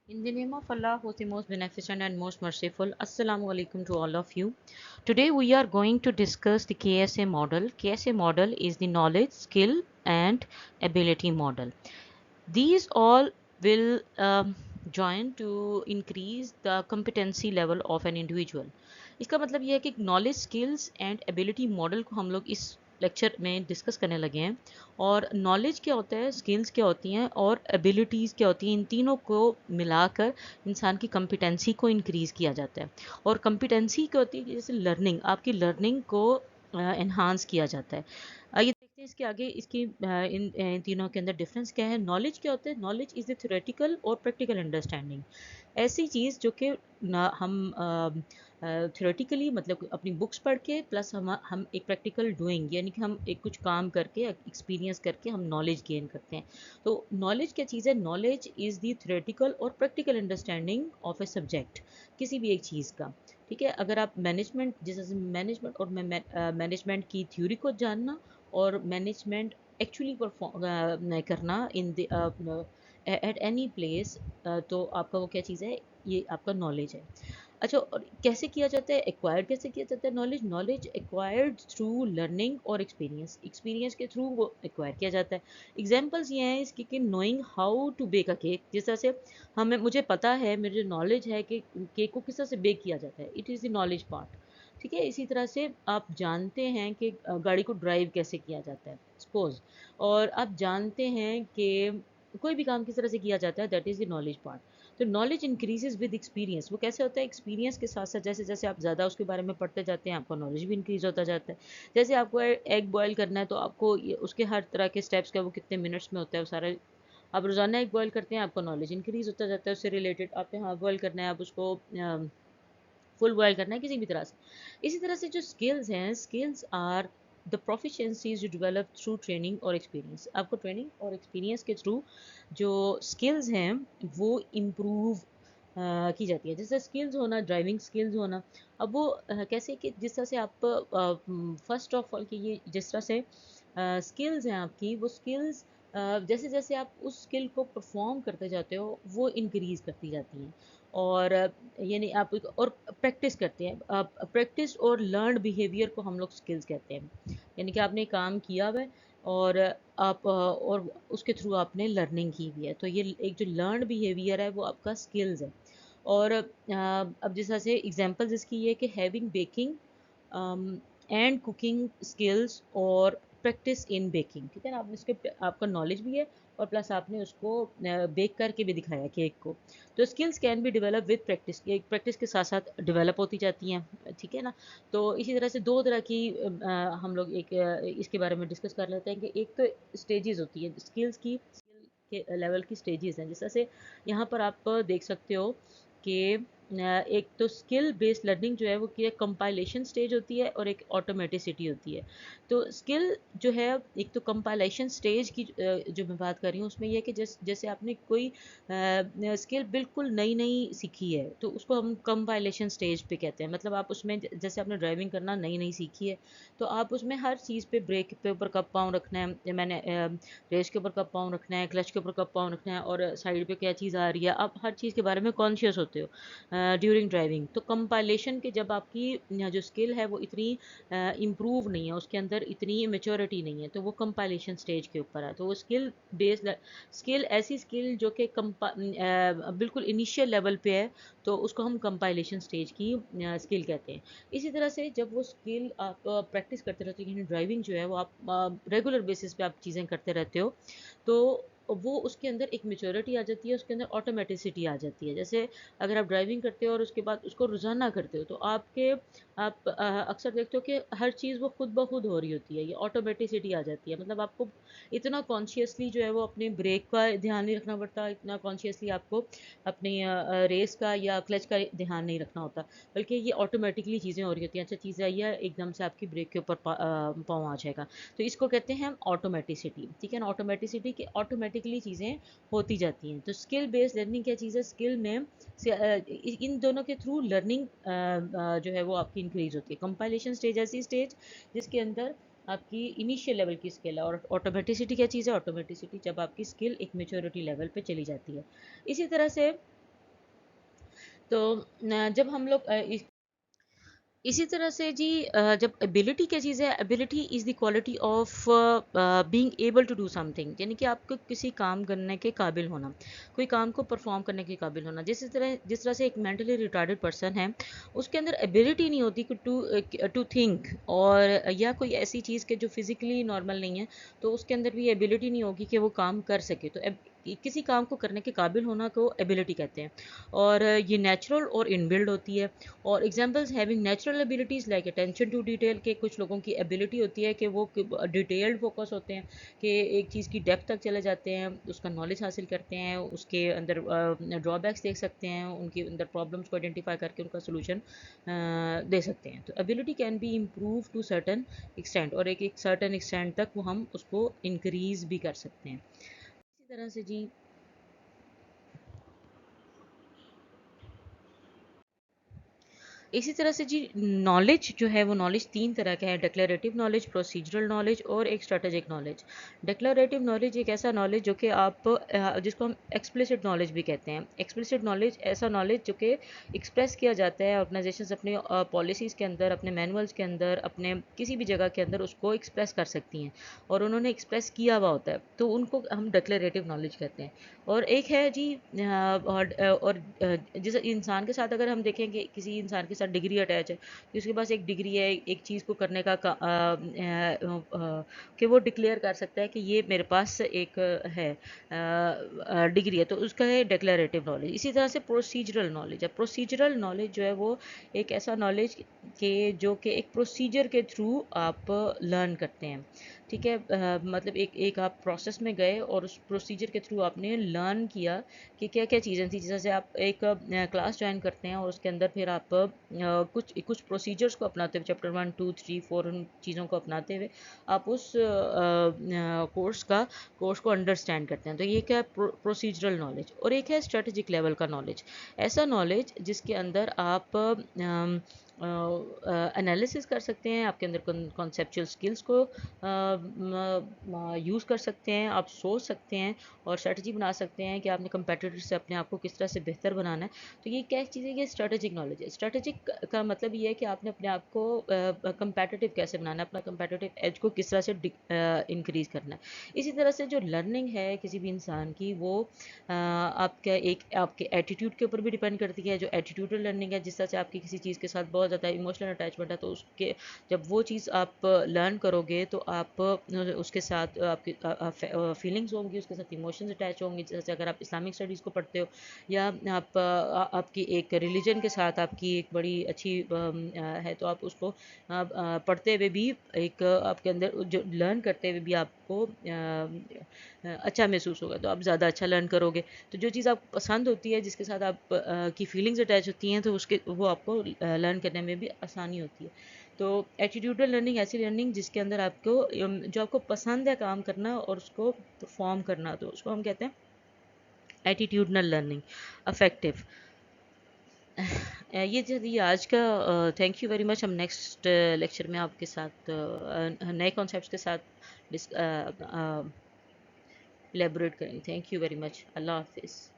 In the name of Allah, who is the most beneficent and most merciful, Assalamu alaikum to all of you. Today we are going to discuss the KSA model. KSA model is the knowledge, skill, and ability model. These all will join to increase the competency level of an individual. इसका मतलब यह है कि knowledge skills and ability model को हम लोग इस lecture में डिस्कस करने लगे हैं। और नॉलेज क्या होता है, स्किल्स क्या होती हैं और एबिलिटीज़ क्या होती हैं, इन तीनों को मिलाकर इंसान की कम्पिटेंसी को इंक्रीज़ किया जाता है। और कम्पिटेंसी क्या होती है, जैसे लर्निंग, आपकी लर्निंग को एनहांस किया जाता है। आइए देखते हैं इसके आगे इसकी इन तीनों के अंदर डिफरेंस क्या है। नॉलेज क्या होता है? नॉलेज इज़ द थ्योरेटिकल और प्रैक्टिकल अंडरस्टैंडिंग। ऐसी चीज़ जो कि हम थ्योरेटिकली मतलब अपनी बुक्स पढ़ के प्लस हम एक प्रैक्टिकल डूइंग यानी कि हम एक कुछ काम करके एक्सपीरियंस करके हम नॉलेज गेन करते हैं। तो नॉलेज क्या चीज़ है? नॉलेज इज़ दी थ्योरेटिकल और practical understanding of a subject, किसी भी एक चीज़ का। ठीक है, अगर आप मैनेजमेंट जैसे मैनेजमेंट और मैनेजमेंट की थ्योरी को जानना और मैनेजमेंट एक्चुअली परफॉर्म करना in the at any place, तो आपका वो क्या चीज़ है? ये आपका नॉलेज है। अच्छा, और कैसे किया जाता है, एक्वायर्ड कैसे किया जाता है knowledge? Knowledge acquired through learning और एक्सपीरियंस, एक्सपीरियंस के थ्रू वो एक्वायर किया जाता है। एग्जांपल्स ये हैं इसकी कि knowing how to bake a cake, जिस तरह से हमें मुझे पता है, मेरी नॉलेज है कि केक को किस तरह से बेक किया जाता है, it is the knowledge part. ठीक है, इसी तरह से आप जानते हैं कि गाड़ी को ड्राइव कैसे किया जाता है सपोज, और आप जानते हैं कि कोई भी काम किस तरह से किया जाता है, that is the knowledge part. तो नॉलेज इंक्रीजेज विद एक्सपीरियंस। वो कैसे होता है? एक्सपीरियंस के साथ साथ जैसे जैसे आप ज़्यादा उसके बारे में पढ़ते जाते हैं, आपका नॉलेज भी इंक्रीज होता जाता है। जैसे आपको एग बॉयल करना है, तो आपको उसके हर तरह के स्टेप्स का वो कितने मिनट्स में होता है वो सारा आप रोज़ाना एग बॉयल करते हैं, आपका नॉलेज इंक्रीज होता जाता है उससे रिलेटेड। आपने हाफ बॉयल करना है, आप उसको फुल बॉयल करना है, किसी भी तरह से। इसी तरह से जो स्किल्स हैं, स्किल्स आर द प्रोफिशिएंसीज जो डेवलप थ्रू ट्रेनिंग और एक्सपीरियंस। आपको ट्रेनिंग और एक्सपीरियंस के थ्रू जो स्किल्स हैं वो इम्प्रूव की जाती है। जैसे स्किल्स होना, ड्राइविंग स्किल्स होना, अब वो कैसे कि जिस तरह से आप फर्स्ट ऑफ ऑल कि ये जिस तरह से स्किल्स हैं आपकी, वो स्किल्स जैसे जैसे आप उस स्किल को परफॉर्म करते जाते हो वो इंक्रीज करती जाती हैं। और यानी आप और प्रैक्टिस करते हैं, आप प्रैक्टिस और लर्न बिहेवियर को हम लोग स्किल्स कहते हैं। यानी कि आपने काम किया हुआ है और आप और उसके थ्रू आपने लर्निंग की भी है, तो ये एक जो लर्न बिहेवियर है वो आपका स्किल्स है। और अब जिस तरह से एग्जांपल्स इसकी ये कि having baking and cooking skills और प्रैक्टिस इन बेकिंग। ठीक है ना, आपने इसके आपका नॉलेज भी है और प्लस आपने उसको बेक करके भी दिखाया केक को। तो skills can be develop with practice, ये प्रैक्टिस के साथ साथ डेवलप होती जाती हैं। ठीक है ना, तो इसी तरह से दो तरह की हम लोग एक इसके बारे में डिस्कस कर लेते हैं कि एक तो स्टेजेस होती है स्किल्स की, स्किल के लेवल की स्टेजेस हैं। जिस तरह से यहाँ पर आप देख सकते हो कि एक तो स्किल बेस्ड लर्निंग जो है वो क्या कंपाइलेशन स्टेज होती है और एक ऑटोमेटिसिटी होती है। तो स्किल जो है, एक तो कंपाइलेशन स्टेज की जो मैं बात कर रही हूँ उसमें यह है कि जैसे आपने कोई स्किल बिल्कुल नई नई सीखी है तो उसको हम कंपाइलेशन स्टेज पे कहते हैं। मतलब आप उसमें जैसे आपने ड्राइविंग करना नई नई सीखी है, तो आप उसमें हर चीज़ पे ब्रेक पे ऊपर कब पाँव रखना है, मैंने रेस के ऊपर कब पाँव रखना है, क्लच के ऊपर कब पाँव रखना है और साइड पे क्या चीज़ आ रही है, आप हर चीज़ के बारे में कॉन्शियस होते हो ड्यूरिंग ड्राइविंग। तो कंपाइलेशन के जब आपकी जो स्किल है वो इतनी इम्प्रूव नहीं है, उसके अंदर इतनी मेच्योरिटी नहीं है, तो वो कंपाइलेशन स्टेज के ऊपर है। तो वो स्किल बेस्ड स्किल, ऐसी स्किल जो कि बिल्कुल इनिशियल लेवल पे है, तो उसको हम कंपाइलेशन स्टेज की स्किल कहते हैं। इसी तरह से जब वो स्किल आप प्रैक्टिस करते रहते हो, यानी ड्राइविंग जो है वो आप रेगुलर बेसिस पे आप चीज़ें करते रहते हो, तो वो उसके अंदर एक मेच्योरिटी आ जाती है, उसके अंदर ऑटोमेटिसिटी आ जाती है। जैसे अगर आप ड्राइविंग करते हो और उसके बाद उसको रोज़ाना करते हो, तो आप अक्सर देखते हो कि हर चीज़ वो खुद ब खुद हो रही होती है, ये ऑटोमेटिसिटी आ जाती है। मतलब आपको इतना कॉन्शियसली जो है वो अपने ब्रेक का ध्यान नहीं रखना पड़ता, इतना कॉन्शियसली आपको अपनी रेस का या क्लच का ध्यान नहीं रखना होता, बल्कि ये ऑटोमेटिकली चीज़ें हो रही होती हैं। अच्छा, चीज़ आई है एकदम से आपकी ब्रेक के ऊपर पाँव आ जाएगा, तो इसको कहते हैं हम ऑटोमेटिसिटी। ठीक है ना, ऑटोमेटिसिटी के ऑटोमेटिकली चीज़ें होती जाती हैं। तो स्किल बेस्ड लर्निंग क्या चीज़ है? स्किल में इन दोनों के थ्रू लर्निंग जो है वो आपकी इंक्रीज होती है। कंपाइलेशन स्टेज ऐसी स्टेज जिसके अंदर आपकी इनिशियल लेवल की स्किल है, और ऑटोमेटिसिटी क्या चीज़ है? ऑटोमेटिसिटी जब आपकी स्किल एक मेच्योरिटी लेवल पे चली जाती है। इसी तरह से तो जब हम लोग इसी तरह से जी जब एबिलिटी क्या चीज़ है, ability is the quality of being able to do something, यानी कि आपको किसी काम करने के काबिल होना, कोई काम को परफॉर्म करने के काबिल होना। जिस तरह से एक मेंटली रिटार्डेड पर्सन है, उसके अंदर एबिलिटी नहीं होती कि टू थिंक, और या कोई ऐसी चीज़ के जो फिज़िकली नॉर्मल नहीं है, तो उसके अंदर भी एबिलिटी नहीं होगी कि वो काम कर सके। तो किसी काम को करने के काबिल होना को एबिलिटी कहते हैं, और ये नेचुरल और इनबिल्ड होती है। और examples having natural abilities like attention to detail, के कुछ लोगों की एबिलिटी होती है कि वो डिटेल्ड फोकस होते हैं, कि एक चीज़ की डेप्थ तक चले जाते हैं, उसका नॉलेज हासिल करते हैं, उसके अंदर ड्रॉबैक्स देख सकते हैं, उनके अंदर प्रॉब्लम्स को आइडेंटिफाई करके उनका सोल्यूशन दे सकते हैं। तो ability can be improve to certain extent, और एक एक सर्टन एक्सटेंट तक वो हम उसको इंक्रीज़ भी कर सकते हैं। इसी तरह से जी इसी तरह से जी नॉलेज जो है वो नॉलेज तीन तरह का है: डिक्लेरेटिव नॉलेज, प्रोसीजरल नॉलेज और एक स्ट्रेटेजिक नॉलेज। डिक्लेरेटिव नॉलेज एक ऐसा नॉलेज जो कि आप जिसको हम एक्सप्लिसिट नॉलेज भी कहते हैं। एक्सप्लिसिट नॉलेज ऐसा नॉलेज जो कि एक्सप्रेस किया जाता है, ऑर्गेनाइजेशंस अपने पॉलिसीज़ के अंदर, अपने मैनुअल्स के अंदर, अपने किसी भी जगह के अंदर उसको एक्सप्रेस कर सकती हैं, और उन्होंने एक्सप्रेस किया हुआ होता है, तो उनको हम डिक्लेरेटिव नॉलेज कहते हैं। और एक है जी जिस इंसान के साथ अगर हम देखें कि किसी इंसान के साथ डिग्री अटैच है, कि उसके पास एक डिग्री है एक चीज़ को करने का कि वो डिक्लेयर कर सकता है कि ये मेरे पास एक है डिग्री है, तो उसका है डिक्लेरेटिव नॉलेज। इसी तरह से प्रोसीजरल नॉलेज है। प्रोसीजरल नॉलेज जो है वो एक ऐसा नॉलेज के जो कि एक प्रोसीजर के थ्रू आप लर्न करते हैं। ठीक है, मतलब एक एक आप प्रोसेस में गए और उस प्रोसीजर के थ्रू आपने लर्न किया कि क्या क्या चीज़ें थी। जैसे आप एक क्लास ज्वाइन करते हैं और उसके अंदर फिर आप कुछ कुछ प्रोसीजर्स को अपनाते हुए, चैप्टर 1 2 3 4 उन चीज़ों को अपनाते हुए आप उस कोर्स को अंडरस्टैंड करते हैं। तो ये क्या है, प्रोसीजरल नॉलेज। और एक है स्ट्रेटेजिक लेवल का नॉलेज, ऐसा नॉलेज जिसके अंदर आप एनालिसिस कर सकते हैं, आपके अंदर कॉन्सेप्चुअल स्किल्स को यूज़ कर सकते हैं, आप सोच सकते हैं और स्ट्रेटजी बना सकते हैं कि आपने कंपेटिटर से अपने आप को किस तरह से बेहतर बनाना है। तो ये क्या चीज़ है, ये स्ट्रेटेजिक नॉलेज है। स्ट्रेटेजिक का मतलब ये है कि आपने अपने आप को कंपेटिटिव कैसे बनाना है, अपना कंपेटिटिव एज को किस तरह से इंक्रीज़ करना है। इसी तरह से जो लर्निंग है किसी भी इंसान की, वो आपका एक आपके एटीट्यूड के ऊपर भी डिपेंड करती है। जो एटीट्यूडल लर्निंग है, जिस तरह से आपकी किसी चीज़ के साथ बहुत ज़्यादा इमोशनल अटैचमेंट है, तो उसके जब वो चीज़ आप लर्न करोगे तो आप उसके साथ आपकी फीलिंग्स होंगी, उसके साथ इमोशंस अटैच होंगे। जैसे अगर आप इस्लामिक स्टडीज़ को पढ़ते हो, या आप आपकी एक रिलीजन के साथ आपकी एक बड़ी अच्छी है, तो आप उसको पढ़ते हुए भी एक आपके अंदर जो लर्न करते हुए भी आपको अच्छा महसूस होगा, तो आप ज़्यादा अच्छा लर्न करोगे। तो जो चीज़ आपको पसंद होती है, जिसके साथ आप की फीलिंग्स अटैच होती हैं, तो उसके वो आपको लर्न करने में भी आसानी होती है। तो एटीट्यूडल लर्निंग ऐसी लर्निंग जिसके अंदर आपको जो आपको पसंद है काम करना और उसको परफॉर्म करना, तो उसको हम कहते हैं एटीट्यूडनल लर्निंग। अफेक्टिव ये आज का थैंक यू वेरी मच। हम नेक्स्ट लेक्चर में आपके साथ नए कॉन्सेप्ट्स के साथ इलेबोरेट करेंगे। Thank you very much. अल्लाह हाफिज़।